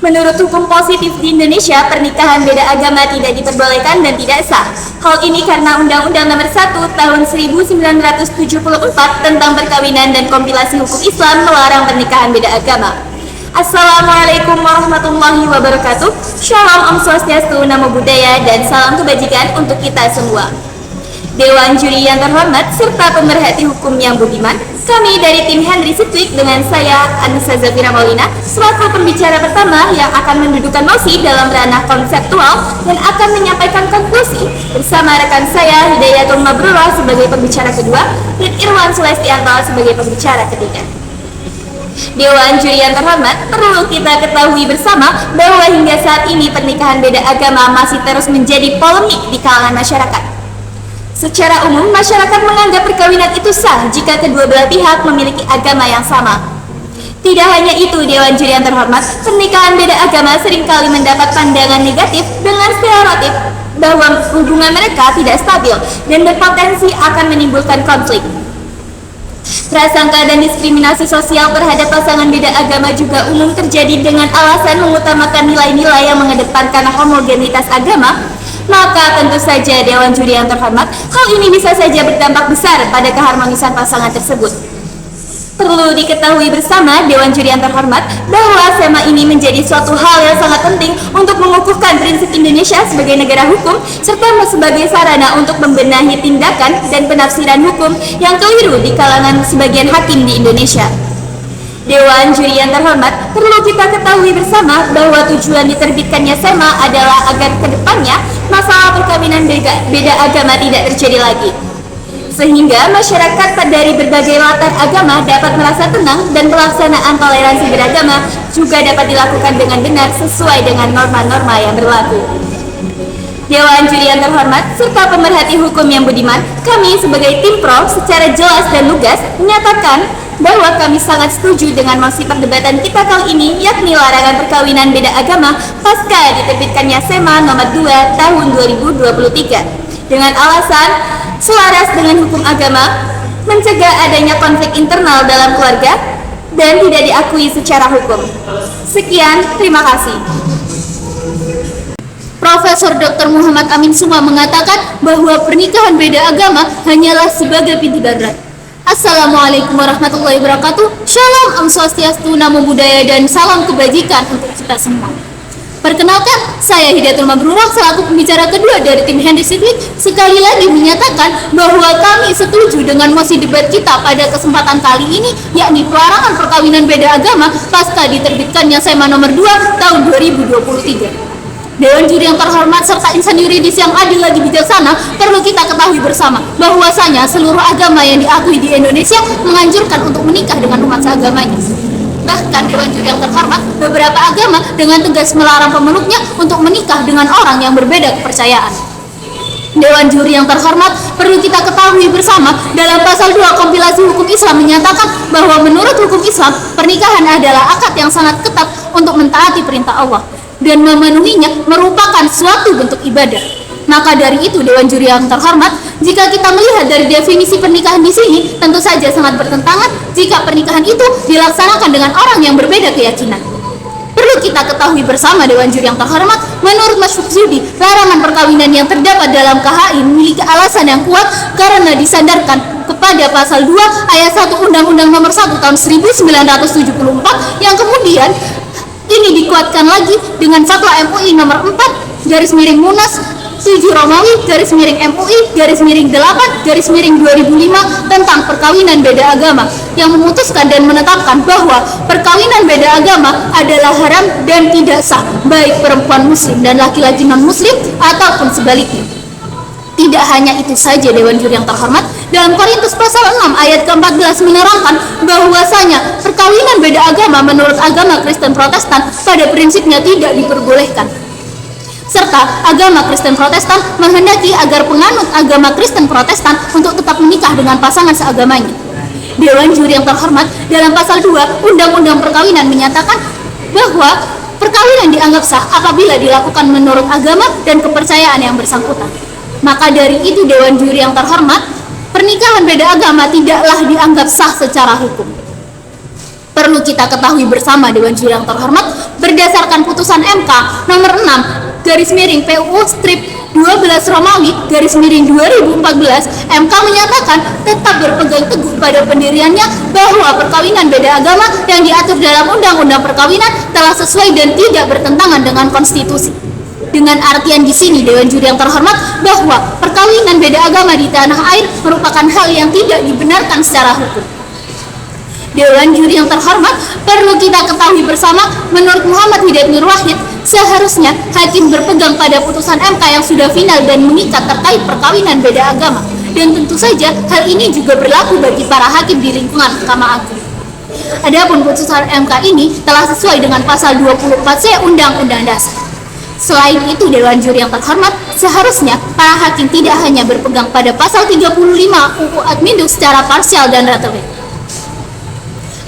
Menurut hukum positif di Indonesia, pernikahan beda agama tidak diperbolehkan dan tidak sah. Hal ini karena Undang-Undang Nomor 1 Tahun 1974 tentang perkawinan dan kompilasi hukum Islam melarang pernikahan beda agama. Assalamualaikum warahmatullahi wabarakatuh. Shalom, Om Swastiastu, Namo Buddhaya, dan salam kebajikan untuk kita semua. Dewan juri yang terhormat serta pemerhati hukum yang budiman, kami dari tim Henry Sitwik dengan saya Anissa Zafira Maulina selaku pembicara pertama yang akan mendudukan mosi dalam ranah konseptual dan akan menyampaikan konklusi bersama rekan saya Hidayatul Mabrurah sebagai pembicara kedua dan Irwan Sulestianto sebagai pembicara ketiga. Dewan juri yang terhormat, perlu kita ketahui bersama bahwa hingga saat ini pernikahan beda agama masih terus menjadi polemik di kalangan masyarakat. Secara umum, masyarakat menganggap perkawinan itu sah jika kedua belah pihak memiliki agama yang sama. Tidak hanya itu, Dewan juri yang terhormat, pernikahan beda agama seringkali mendapat pandangan negatif dengan stereotip bahwa hubungan mereka tidak stabil dan berpotensi akan menimbulkan konflik. Prasangka dan diskriminasi sosial terhadap pasangan beda agama juga umum terjadi dengan alasan mengutamakan nilai-nilai yang mengedepankan homogenitas agama. Maka tentu saja Dewan juri yang terhormat, hal ini bisa saja berdampak besar pada keharmonisan pasangan tersebut. Perlu diketahui bersama Dewan juri yang terhormat bahwa SEMA ini menjadi suatu hal yang sangat penting untuk mengukuhkan prinsip Indonesia sebagai negara hukum serta sebagai sarana untuk membenahi tindakan dan penafsiran hukum yang keliru di kalangan sebagian hakim di Indonesia. Dewan juri yang terhormat, perlu kita ketahui bersama bahwa tujuan diterbitkannya SEMA adalah agar kedepannya masalah perkawinan beda agama tidak terjadi lagi. Sehingga masyarakat dari berbagai latar agama dapat merasa tenang dan pelaksanaan toleransi beragama juga dapat dilakukan dengan benar sesuai dengan norma-norma yang berlaku. Dewan juri yang terhormat serta pemerhati hukum yang budiman, kami sebagai tim pro secara jelas dan lugas menyatakan bahwa kami sangat setuju dengan mosi perdebatan kita kali ini, yakni larangan perkawinan beda agama pasca diterbitkannya SEMA nomor 2 tahun 2023 dengan alasan selaras dengan hukum agama, mencegah adanya konflik internal dalam keluarga dan tidak diakui secara hukum. Sekian, terima kasih. Profesor Dr. Muhammad Amin Suma mengatakan bahwa pernikahan beda agama hanyalah sebagai pintu darurat. Assalamualaikum warahmatullahi wabarakatuh. Shalom, Om Swastiastu, Namo Buddhaya, dan salam kebajikan untuk kita semua. Perkenalkan, saya Hidayatul Mabrurah selaku pembicara kedua dari tim Henry Sitwik sekali lagi menyatakan bahwa kami setuju dengan mosi debat kita pada kesempatan kali ini, yakni pelarangan perkawinan beda agama pasca diterbitkannya SEMA nomor 2 tahun 2023. Dewan juri yang terhormat serta insan yuridis yang adil lagi bijaksana, perlu kita ketahui bersama bahwasanya seluruh agama yang diakui di Indonesia menganjurkan untuk menikah dengan umat seagamanya. Bahkan Dewan juri yang terhormat, beberapa agama dengan tegas melarang pemeluknya untuk menikah dengan orang yang berbeda kepercayaan. Dewan juri yang terhormat, perlu kita ketahui bersama dalam pasal 2 kompilasi hukum Islam menyatakan bahwa menurut hukum Islam, pernikahan adalah akad yang sangat ketat untuk mentaati perintah Allah dan memenuhinya merupakan suatu bentuk ibadah. Maka dari itu, Dewan juri yang terhormat, jika kita melihat dari definisi pernikahan di sini, tentu saja sangat bertentangan jika pernikahan itu dilaksanakan dengan orang yang berbeda keyakinan. Perlu kita ketahui bersama Dewan juri yang terhormat, menurut Masyhur Zudi, larangan perkawinan yang terdapat dalam KHI memiliki alasan yang kuat karena disandarkan kepada pasal 2 ayat 1 Undang-Undang Nomor 1 tahun 1974 yang kemudian ini dikuatkan lagi dengan Fatwa MUI nomor 4 garis miring Munas 7 Romawi garis miring MUI garis miring 8 garis miring 2005 tentang perkawinan beda agama yang memutuskan dan menetapkan bahwa perkawinan beda agama adalah haram dan tidak sah baik perempuan muslim dan laki-laki non muslim ataupun sebaliknya. Tidak hanya itu saja, Dewan juri yang terhormat, dalam Korintus pasal 6 ayat ke-14 menerangkan bahwasanya perkawinan beda agama menurut agama Kristen Protestan pada prinsipnya tidak diperbolehkan. Serta agama Kristen Protestan menghendaki agar penganut agama Kristen Protestan untuk tetap menikah dengan pasangan seagamanya. Dewan juri yang terhormat, dalam pasal 2 Undang-Undang Perkawinan menyatakan bahwa perkawinan dianggap sah apabila dilakukan menurut agama dan kepercayaan yang bersangkutan. Maka dari itu, Dewan juri yang terhormat, pernikahan beda agama tidaklah dianggap sah secara hukum. Perlu kita ketahui bersama Dewan juri yang terhormat, berdasarkan putusan MK nomor 6 garis miring PUU strip 12 Romawi garis miring 2014, MK menyatakan tetap berpegang teguh pada pendiriannya bahwa perkawinan beda agama yang diatur dalam Undang-Undang Perkawinan telah sesuai dan tidak bertentangan dengan konstitusi. Dengan artian di sini Dewan Juri yang terhormat bahwa perkawinan beda agama di tanah air merupakan hal yang tidak dibenarkan secara hukum. Dewan Juri yang terhormat, perlu kita ketahui bersama, menurut Muhammad Hidayat Nur Wahid, seharusnya hakim berpegang pada putusan MK yang sudah final dan mengikat terkait perkawinan beda agama. Dan tentu saja hal ini juga berlaku bagi para hakim di lingkungan Mahkamah Agung. Adapun putusan MK ini telah sesuai dengan pasal 24C Undang-Undang Dasar. Selain itu, Dewan Juri yang terhormat, seharusnya para hakim tidak hanya berpegang pada pasal 35 UU Adminduk secara parsial dan ratawe.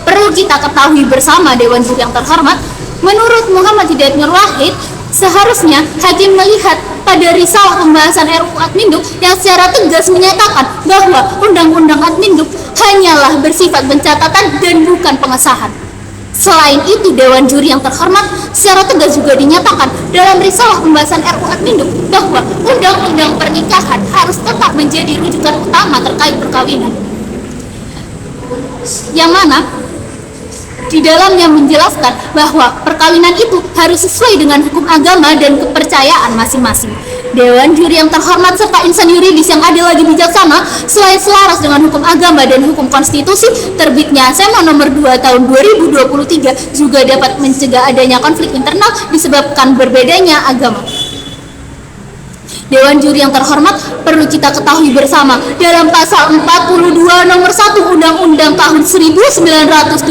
Perlu kita ketahui bersama Dewan Juri yang terhormat, menurut Muhammad Hidayat Nur Wahid, seharusnya hakim melihat pada risalah pembahasan RUU Adminduk yang secara tegas menyatakan bahwa Undang-Undang Adminduk hanyalah bersifat pencatatan dan bukan pengesahan. Selain itu, Dewan Juri yang terhormat secara tegas juga dinyatakan dalam risalah pembahasan RUU Adminduk bahwa Undang-Undang Pernikahan harus tetap menjadi rujukan utama terkait perkawinan, yang mana di dalamnya menjelaskan bahwa perkawinan itu harus sesuai dengan hukum agama dan kepercayaan masing-masing. Dewan Juri yang terhormat serta insan yuridis yang adil lagi bijaksana, selain selaras dengan hukum agama dan hukum konstitusi, terbitnya SEMA nomor 2 tahun 2023 juga dapat mencegah adanya konflik internal disebabkan berbedanya agama. Dewan Juri yang terhormat, perlu kita ketahui bersama, dalam pasal 42 nomor 1 Undang-Undang tahun 1974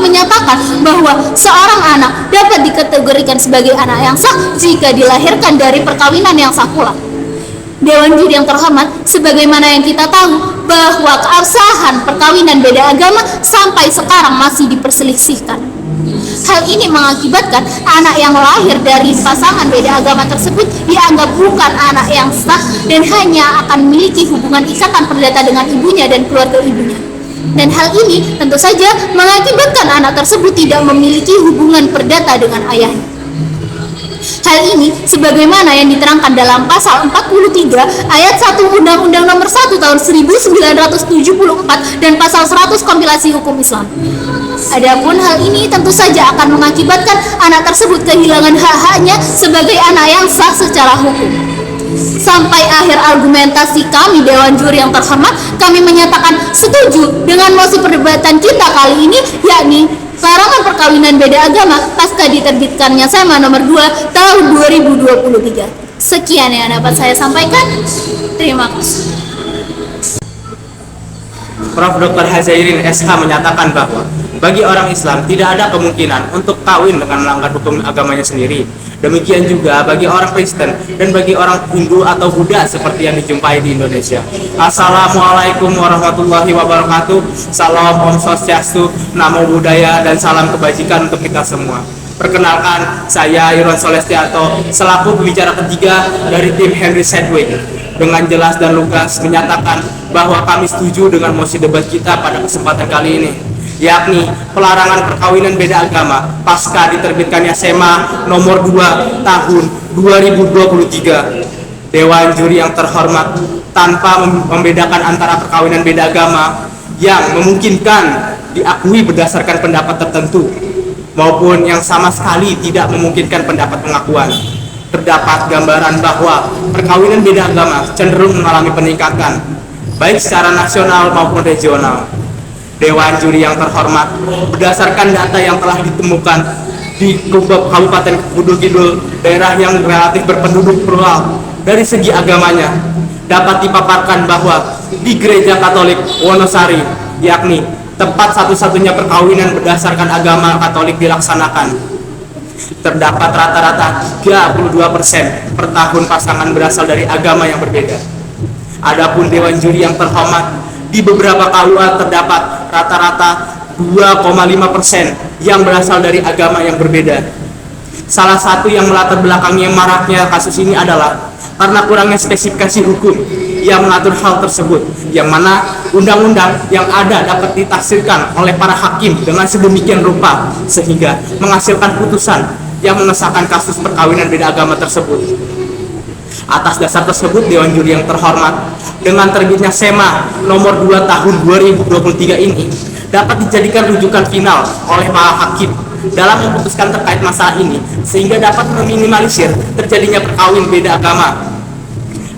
menyatakan bahwa seorang anak dapat dikategorikan sebagai anak yang sah jika dilahirkan dari perkawinan yang sah pula. Dewan Juri yang terhormat, sebagaimana yang kita tahu bahwa keabsahan perkawinan beda agama sampai sekarang masih diperselisihkan. Hal ini mengakibatkan anak yang lahir dari pasangan beda agama tersebut dianggap bukan anak yang sah dan hanya akan memiliki hubungan ikatan perdata dengan ibunya dan keluarga ibunya. Dan hal ini tentu saja mengakibatkan anak tersebut tidak memiliki hubungan perdata dengan ayahnya. Hal ini sebagaimana yang diterangkan dalam pasal 43 ayat 1 Undang-Undang nomor 1 tahun 1974 dan pasal 100 kompilasi hukum Islam. Adapun hal ini tentu saja akan mengakibatkan anak tersebut kehilangan hak-haknya sebagai anak yang sah secara hukum. Sampai akhir argumentasi kami Dewan Juri yang terhormat, kami menyatakan setuju dengan mosi perdebatan kita kali ini, yakni larangan perkawinan beda agama pasca diterbitkannya SEMA nomor 2 tahun 2023. Sekian yang dapat saya sampaikan. Terima kasih. Prof. Dr. Hazairin SH menyatakan bahwa bagi orang Islam tidak ada kemungkinan untuk kawin dengan melanggar hukum agamanya sendiri. Demikian juga bagi orang Kristen dan bagi orang Hindu atau Buddha seperti yang dijumpai di Indonesia. Assalamualaikum warahmatullahi wabarakatuh. Salam Om Swastiastu, Namo Buddhaya, dan salam kebajikan untuk kita semua. Perkenalkan, saya Iron Solestianto selaku pembicara ketiga dari tim Henry Sedgwick. Dengan jelas dan lugas menyatakan bahwa kami setuju dengan mosi debat kita pada kesempatan kali ini, yakni pelarangan perkawinan beda agama pasca diterbitkannya SEMA nomor 2 tahun 2023. Dewan Juri yang terhormat, tanpa membedakan antara perkawinan beda agama yang memungkinkan diakui berdasarkan pendapat tertentu maupun yang sama sekali tidak memungkinkan pendapat pengakuan, terdapat gambaran bahwa perkawinan beda agama cenderung mengalami peningkatan baik secara nasional maupun regional. Dewan Juri yang terhormat, berdasarkan data yang telah ditemukan di Kabupaten Gunung Kidul, daerah yang relatif berpenduduk plural dari segi agamanya, dapat dipaparkan bahwa di Gereja Katolik Wonosari, yakni tempat satu-satunya perkawinan berdasarkan agama Katolik dilaksanakan, terdapat rata-rata 32% per tahun pasangan berasal dari agama yang berbeda. Adapun Dewan Juri yang terhormat, di beberapa KUA terdapat rata-rata 2,5% yang berasal dari agama yang berbeda. Salah satu yang melatar belakangnya maraknya kasus ini adalah karena kurangnya spesifikasi hukum yang mengatur hal tersebut, yang mana undang-undang yang ada dapat ditafsirkan oleh para hakim dengan sedemikian rupa sehingga menghasilkan putusan yang mengesahkan kasus perkawinan beda agama tersebut. Atas dasar tersebut, Dewan Juri yang terhormat, dengan terbitnya SEMA nomor 2 tahun 2023 ini dapat dijadikan rujukan final oleh para hakim dalam memutuskan terkait masalah ini, sehingga dapat meminimalisir terjadinya perkawinan beda agama.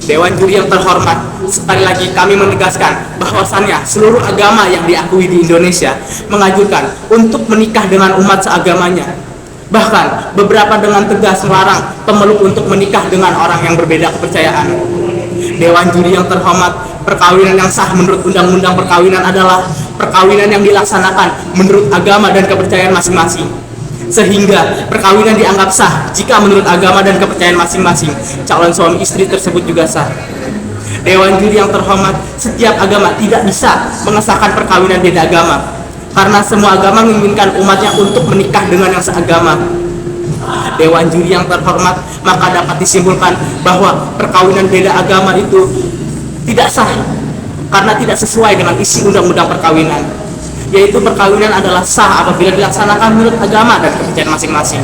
Dewan Juri yang terhormat, sekali lagi kami menegaskan bahwasannya seluruh agama yang diakui di Indonesia menganjurkan untuk menikah dengan umat seagamanya. Bahkan beberapa dengan tegas melarang pemeluk untuk menikah dengan orang yang berbeda kepercayaan. Dewan Juri yang terhormat, perkawinan yang sah menurut Undang-Undang Perkawinan adalah perkawinan yang dilaksanakan menurut agama dan kepercayaan masing-masing. Sehingga perkawinan dianggap sah jika menurut agama dan kepercayaan masing-masing calon suami istri tersebut juga sah. Dewan Juri yang terhormat, setiap agama tidak bisa mengesahkan perkawinan beda agama, karena semua agama menginginkan umatnya untuk menikah dengan yang seagama. Dewan Juri yang terhormat, maka dapat disimpulkan bahwa perkawinan beda agama itu tidak sah karena tidak sesuai dengan isi Undang-Undang Perkawinan, yaitu perkawinan adalah sah apabila dilaksanakan menurut agama dan kepercayaan masing-masing.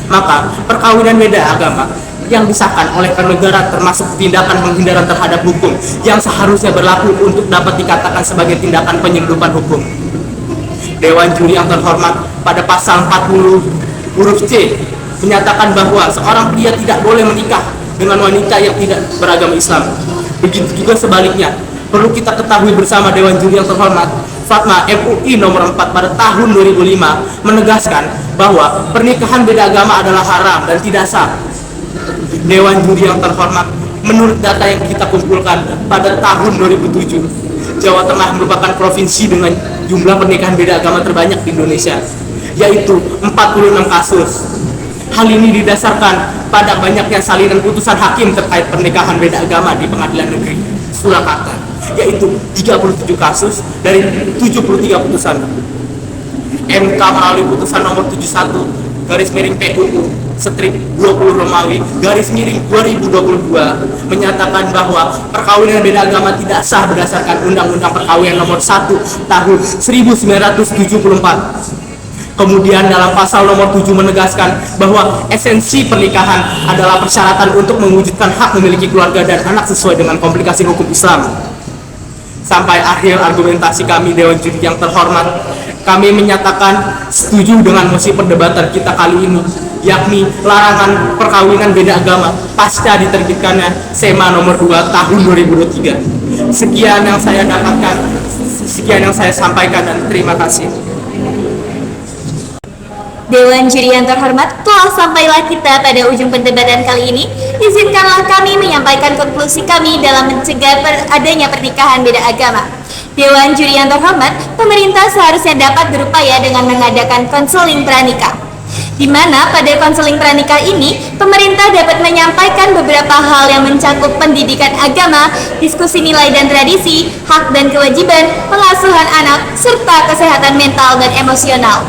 Maka perkawinan beda agama yang disahkan oleh negara termasuk tindakan penghindaran terhadap hukum yang seharusnya berlaku untuk dapat dikatakan sebagai tindakan penyelundupan hukum. Dewan Juri yang terhormat, pada pasal 40 huruf C menyatakan bahwa seorang pria tidak boleh menikah dengan wanita yang tidak beragama Islam. Begitu juga sebaliknya. Perlu kita ketahui bersama Dewan Juri yang terhormat, Fatwa MUI nomor 4 pada tahun 2005 menegaskan bahwa pernikahan beda agama adalah haram dan tidak sah. Dewan Juri yang terhormat, menurut data yang kita kumpulkan pada tahun 2007, Jawa Tengah merupakan provinsi dengan jumlah pernikahan beda agama terbanyak di Indonesia, yaitu 46 kasus. Hal ini didasarkan pada banyaknya salinan putusan hakim terkait pernikahan beda agama di Pengadilan Negeri Surakarta, yaitu 37 kasus dari 73 putusan. MK melalui putusan nomor 71 garis miring PUU strip 20 Romawi garis miring 2022 menyatakan bahwa perkawinan beda agama tidak sah berdasarkan Undang-Undang Perkawinan nomor 1 tahun 1974. Kemudian dalam pasal nomor 7 menegaskan bahwa esensi pernikahan adalah persyaratan untuk mewujudkan hak memiliki keluarga dan anak sesuai dengan komplikasi hukum Islam. Sampai akhir argumentasi kami, Dewan Juri yang terhormat, kami menyatakan setuju dengan mosi perdebatan kita kali ini, yakni larangan perkawinan beda agama pasca diterbitkannya SEMA nomor 2 tahun 2023. Sekian yang saya dapatkan, sekian yang saya sampaikan, dan terima kasih. Dewan Juri yang terhormat, telah sampailah kita pada ujung perdebatan kali ini. Izinkanlah kami menyampaikan konklusi kami dalam mencegah adanya pernikahan beda agama. Dewan Juri yang terhormat, pemerintah seharusnya dapat berupaya dengan mengadakan konseling pranikah, di mana pada konseling pranikah ini, pemerintah dapat menyampaikan beberapa hal yang mencakup pendidikan agama, diskusi nilai dan tradisi, hak dan kewajiban, pengasuhan anak, serta kesehatan mental dan emosional.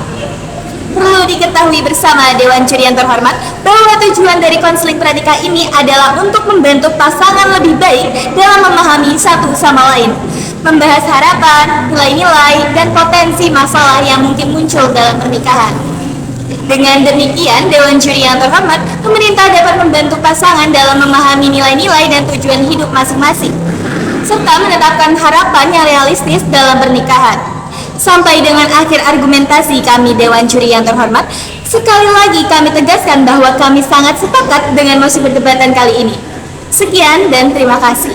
Perlu diketahui bersama Dewan Juri yang terhormat bahwa tujuan dari konseling pranikah ini adalah untuk membantu pasangan lebih baik dalam memahami satu sama lain, membahas harapan, nilai-nilai, dan potensi masalah yang mungkin muncul dalam pernikahan. Dengan demikian, Dewan Juri yang terhormat, pemerintah dapat membantu pasangan dalam memahami nilai-nilai dan tujuan hidup masing-masing, serta menetapkan harapan yang realistis dalam pernikahan. Sampai dengan akhir argumentasi kami, Dewan Juri yang terhormat, sekali lagi kami tegaskan bahwa kami sangat sepakat dengan mosi perdebatan kali ini. Sekian dan terima kasih.